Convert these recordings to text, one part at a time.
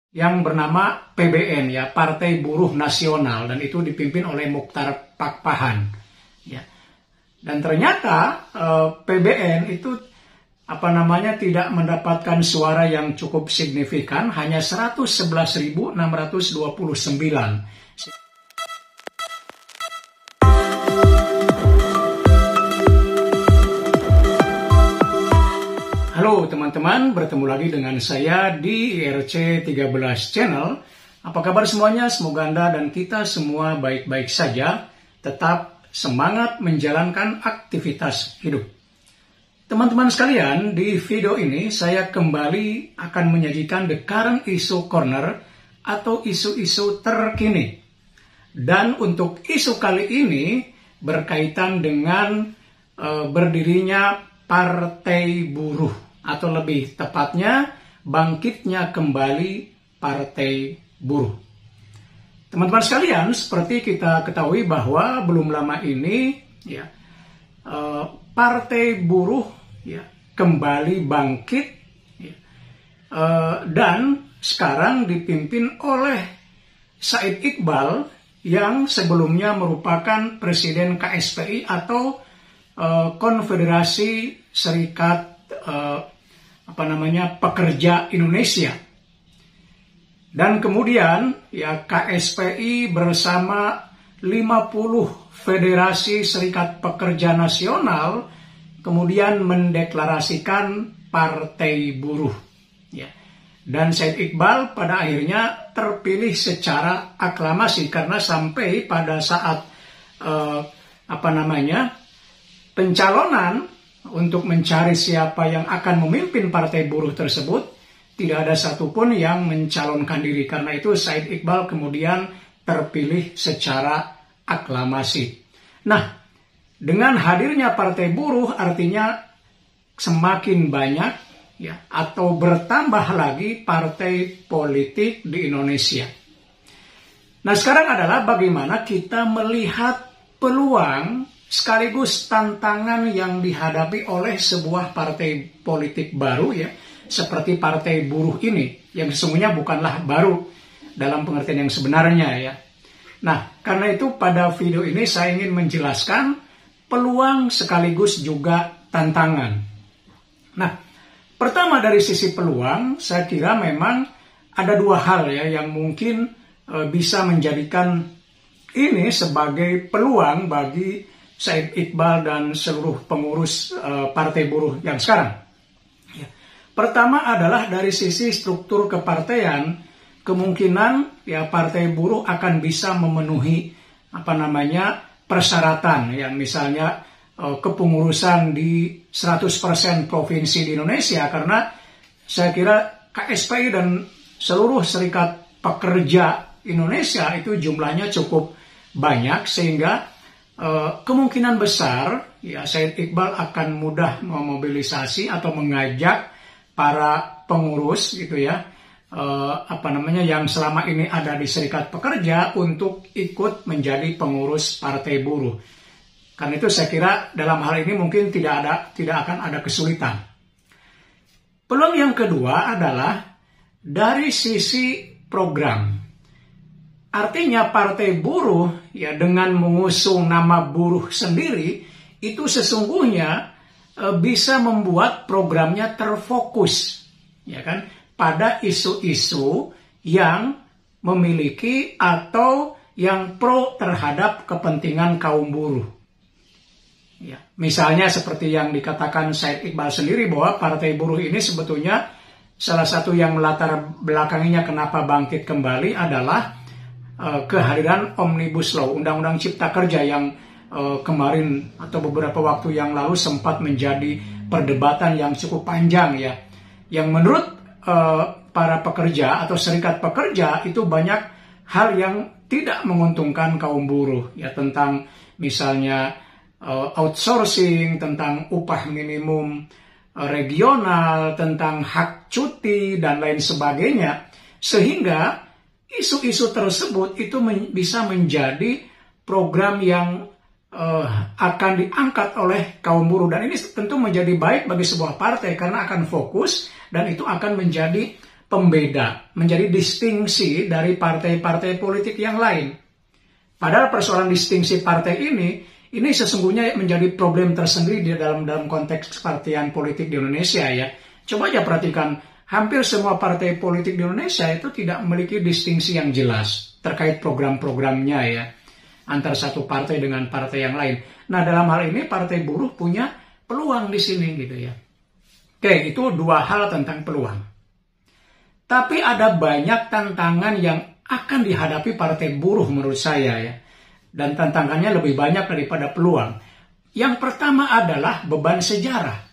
yang bernama PBN, ya, Partai Buruh Nasional, dan itu dipimpin oleh Muchtar Pakpahan, ya. Dan ternyata PBN itu tidak mendapatkan suara yang cukup signifikan, hanya 111.629. Halo teman-teman, bertemu lagi dengan saya di IRC 13 Channel. Apa kabar semuanya? Semoga Anda dan kita semua baik-baik saja, tetap semangat menjalankan aktivitas hidup. Teman-teman sekalian, di video ini saya kembali akan menyajikan The Current Issue Corner atau isu-isu terkini. Dan untuk isu kali ini berkaitan dengan berdirinya Partai Buruh, atau lebih tepatnya bangkitnya kembali Partai Buruh. Teman-teman sekalian, seperti kita ketahui bahwa belum lama ini ya, Partai Buruh ya, kembali bangkit ya, dan sekarang dipimpin oleh Said Iqbal yang sebelumnya merupakan Presiden KSPI atau Konfederasi Serikat Pekerja Indonesia. Dan kemudian ya, KSPI bersama 50 Federasi Serikat Pekerja Nasional kemudian mendeklarasikan Partai Buruh, ya. Dan Said Iqbal pada akhirnya terpilih secara aklamasi, karena sampai pada saat pencalonan untuk mencari siapa yang akan memimpin Partai Buruh tersebut, tidak ada satupun yang mencalonkan diri. Karena itu Said Iqbal kemudian terpilih secara aklamasi. Nah, dengan hadirnya Partai Buruh artinya semakin banyak ya, atau bertambah lagi partai politik di Indonesia. Nah, sekarang adalah bagaimana kita melihat peluang sekaligus tantangan yang dihadapi oleh sebuah partai politik baru ya, seperti Partai Buruh ini, yang sesungguhnya bukanlah baru dalam pengertian yang sebenarnya ya. Nah, karena itu pada video ini saya ingin menjelaskan peluang sekaligus juga tantangan. Nah, pertama dari sisi peluang, saya kira memang ada dua hal ya yang mungkin bisa menjadikan ini sebagai peluang bagi Said Iqbal dan seluruh pengurus Partai Buruh yang sekarang. Ya. Pertama adalah dari sisi struktur kepartaian, kemungkinan ya Partai Buruh akan bisa memenuhi persyaratan, yang misalnya kepengurusan di 100% provinsi di Indonesia, karena saya kira KSPI dan seluruh serikat pekerja Indonesia itu jumlahnya cukup banyak, sehingga kemungkinan besar ya Said Iqbal akan mudah memobilisasi atau mengajak para pengurus gitu ya, yang selama ini ada di serikat pekerja untuk ikut menjadi pengurus Partai Buruh. Karena itu saya kira dalam hal ini mungkin tidak akan ada kesulitan. Peluang yang kedua adalah dari sisi program. Artinya Partai Buruh ya dengan mengusung nama buruh sendiri itu sesungguhnya bisa membuat programnya terfokus ya kan pada isu-isu yang memiliki atau yang pro terhadap kepentingan kaum buruh. Ya, misalnya seperti yang dikatakan Said Iqbal sendiri bahwa Partai Buruh ini sebetulnya salah satu yang melatar belakanginya kenapa bangkit kembali adalah kehadiran Omnibus Law, Undang-Undang Cipta Kerja yang kemarin atau beberapa waktu yang lalu sempat menjadi perdebatan yang cukup panjang ya. Yang menurut para pekerja atau serikat pekerja itu banyak hal yang tidak menguntungkan kaum buruh ya, tentang misalnya outsourcing, tentang upah minimum regional, tentang hak cuti dan lain sebagainya, sehingga isu-isu tersebut itu bisa menjadi program yang akan diangkat oleh kaum buruh, dan ini tentu menjadi baik bagi sebuah partai karena akan fokus dan itu akan menjadi pembeda, menjadi distingsi dari partai-partai politik yang lain. Padahal persoalan distingsi partai ini sesungguhnya menjadi problem tersendiri di dalam konteks kepartian politik di Indonesia ya. Coba aja perhatikan, hampir semua partai politik di Indonesia itu tidak memiliki distingsi yang jelas terkait program-programnya ya, antar satu partai dengan partai yang lain. Nah, dalam hal ini partai buruh punya peluang di sini gitu ya. Oke, itu dua hal tentang peluang. Tapi ada banyak tantangan yang akan dihadapi partai buruh menurut saya ya. Dan tantangannya lebih banyak daripada peluang. Yang pertama adalah beban sejarah.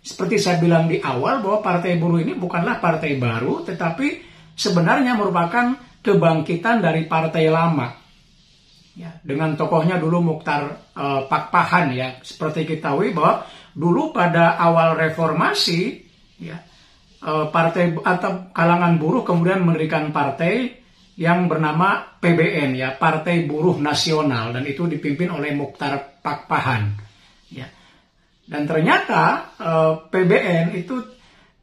Seperti saya bilang di awal bahwa partai buruh ini bukanlah partai baru, tetapi sebenarnya merupakan kebangkitan dari partai lama. Ya, dengan tokohnya dulu Muchtar Pakpahan ya. Seperti kita ketahui bahwa dulu pada awal reformasi ya, partai atau kalangan buruh kemudian mendirikan partai yang bernama PBN ya, Partai Buruh Nasional, dan itu dipimpin oleh Muchtar Pakpahan ya. Dan ternyata PBN itu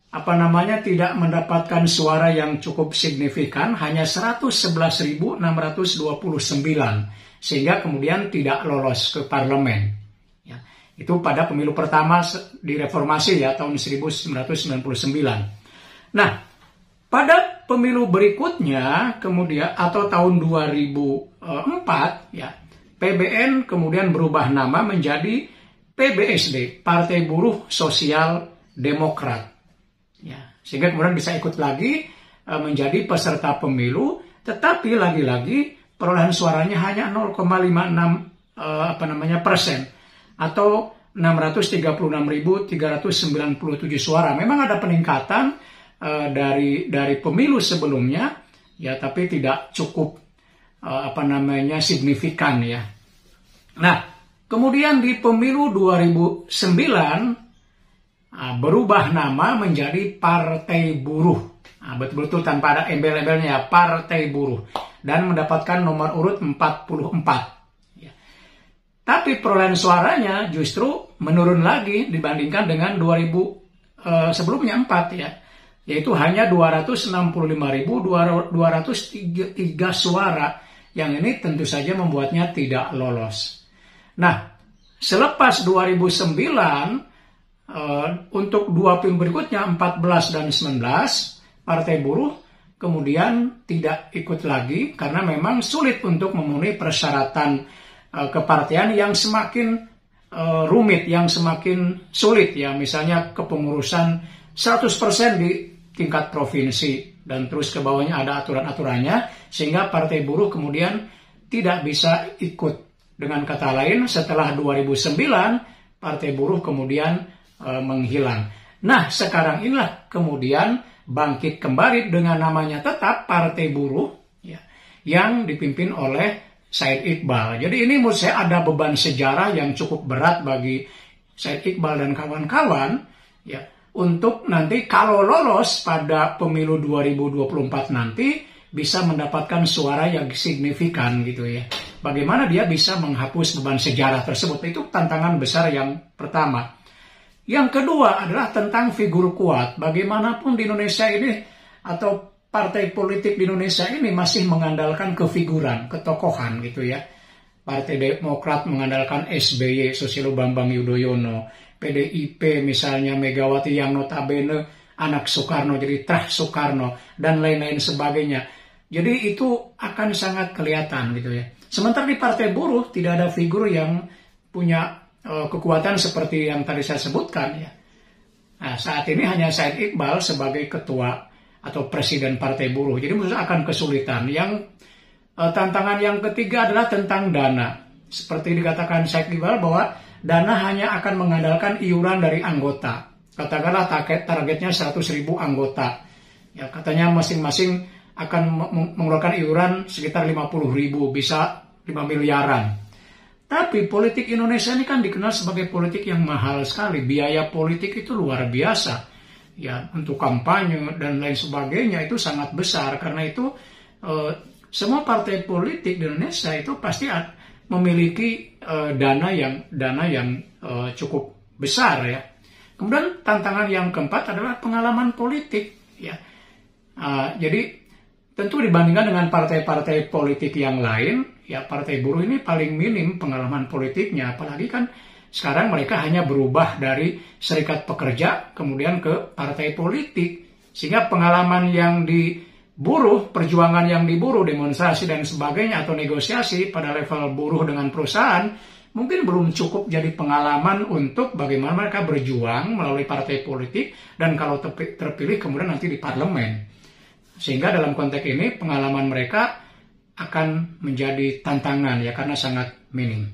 tidak mendapatkan suara yang cukup signifikan, hanya 111.629, sehingga kemudian tidak lolos ke parlemen. Ya, itu pada pemilu pertama di reformasi ya, tahun 1999. Nah, pada pemilu berikutnya kemudian atau tahun 2004 ya, PBN kemudian berubah nama menjadi PBSD, Partai Buruh Sosial Demokrat. Ya, sehingga kemudian bisa ikut lagi menjadi peserta pemilu, tetapi lagi-lagi perolehan suaranya hanya 0,56 persen atau 636.397 suara. Memang ada peningkatan dari pemilu sebelumnya ya, tapi tidak cukup signifikan ya. Nah, kemudian di pemilu 2009 berubah nama menjadi Partai Buruh. Betul-betul tanpa ada embel-embelnya ya, Partai Buruh, dan mendapatkan nomor urut 44. Ya. Tapi perolehan suaranya justru menurun lagi dibandingkan dengan 2000 sebelumnya 4 ya. Yaitu hanya 265.203 suara, yang ini tentu saja membuatnya tidak lolos. Nah, selepas 2009, untuk dua pemilu berikutnya 14 dan 19, Partai Buruh kemudian tidak ikut lagi karena memang sulit untuk memenuhi persyaratan kepartian yang semakin rumit, yang semakin sulit ya. Misalnya kepengurusan 100% di tingkat provinsi dan terus ke bawahnya ada aturan-aturannya, sehingga Partai Buruh kemudian tidak bisa ikut. Dengan kata lain, setelah 2009 Partai Buruh kemudian menghilang. Nah, sekarang inilah kemudian bangkit kembali dengan namanya tetap Partai Buruh ya, yang dipimpin oleh Said Iqbal. Jadi ini menurut saya ada beban sejarah yang cukup berat bagi Said Iqbal dan kawan-kawan ya, untuk nanti kalau lolos pada pemilu 2024 nanti bisa mendapatkan suara yang signifikan gitu ya. Bagaimana dia bisa menghapus beban sejarah tersebut, itu tantangan besar yang pertama. Yang kedua adalah tentang figur kuat. Bagaimanapun di Indonesia ini atau partai politik di Indonesia ini masih mengandalkan kefiguran, ketokohan gitu ya. Partai Demokrat mengandalkan SBY, Susilo Bambang Yudhoyono. PDIP misalnya Megawati yang notabene anak Soekarno, jadi Trah Soekarno, dan lain-lain sebagainya. Jadi itu akan sangat kelihatan gitu ya. Sementara di Partai Buruh tidak ada figur yang punya kekuatan seperti yang tadi saya sebutkan ya. Nah, saat ini hanya Said Iqbal sebagai ketua atau presiden Partai Buruh. Jadi menurut saya akan kesulitan. Yang tantangan yang ketiga adalah tentang dana. Seperti dikatakan Said Iqbal bahwa dana hanya akan mengandalkan iuran dari anggota. Katakanlah targetnya 100.000 anggota. Ya, katanya masing-masing akan mengeluarkan iuran sekitar 50.000, bisa 5 miliaran. Tapi politik Indonesia ini kan dikenal sebagai politik yang mahal sekali. Biaya politik itu luar biasa. Ya, untuk kampanye dan lain sebagainya itu sangat besar. Karena itu semua partai politik di Indonesia itu pasti memiliki dana yang cukup besar ya. Kemudian tantangan yang keempat adalah pengalaman politik ya. Jadi tentu dibandingkan dengan partai-partai politik yang lain, ya Partai Buruh ini paling minim pengalaman politiknya. Apalagi kan sekarang mereka hanya berubah dari serikat pekerja kemudian ke partai politik. Sehingga pengalaman yang di buruh, perjuangan yang di buruh, demonstrasi dan sebagainya atau negosiasi pada level buruh dengan perusahaan mungkin belum cukup jadi pengalaman untuk bagaimana mereka berjuang melalui partai politik dan kalau terpilih kemudian nanti di parlemen. Sehingga dalam konteks ini pengalaman mereka akan menjadi tantangan ya karena sangat minim.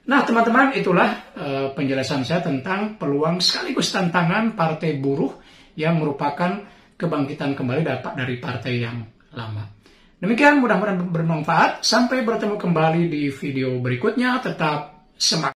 Nah teman-teman, itulah penjelasan saya tentang peluang sekaligus tantangan Partai Buruh yang merupakan kebangkitan kembali dari partai yang lama. Demikian, mudah-mudahan bermanfaat. Sampai bertemu kembali di video berikutnya. Tetap semangat.